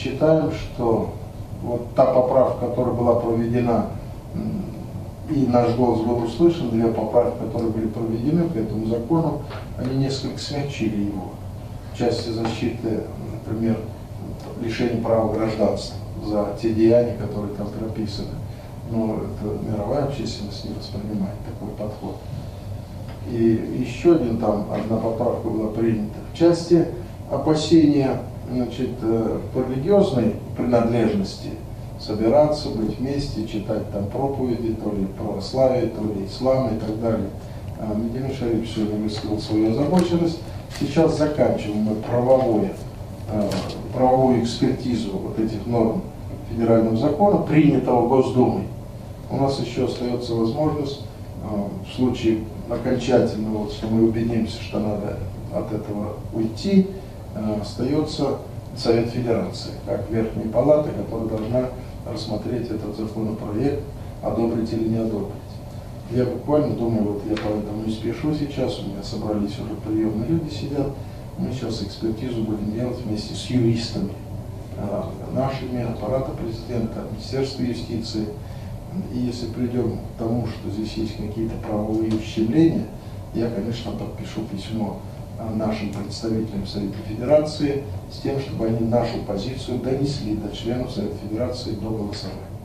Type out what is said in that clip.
считаем, что вот та поправка, которая была проведена, и наш голос был услышан, две поправки, которые были проведены к этому закону, они несколько смягчили его. В части защиты, например, лишения права гражданства за те деяния, которые там прописаны. Но это мировая общественность не воспринимает такой подход. И еще одна поправка была принята. В части опасения, значит, по религиозной принадлежности, собираться, быть вместе, читать там проповеди, то ли православие, то ли ислам и так далее. Медина Шарипович сегодня высказал свою озабоченность. Сейчас заканчиваем мы правовую экспертизу вот этих норм федерального закона, принятого Госдумой. У нас еще остается возможность в случае окончательного, вот, что мы убедимся, что надо от этого уйти, остается Совет Федерации, как Верхняя Палата, которая должна рассмотреть этот законопроект, одобрить или не одобрить. Я буквально думаю, вот я поэтому и спешу сейчас, у меня собрались уже приемные люди, сидят, мы сейчас экспертизу будем делать вместе с юристами, нашими, аппарата президента, Министерства юстиции. И если придем к тому, что здесь есть какие-то правовые ущемления, я, конечно, подпишу письмо нашим представителям Совета Федерации с тем, чтобы они нашу позицию донесли до членов Совета Федерации до голосования.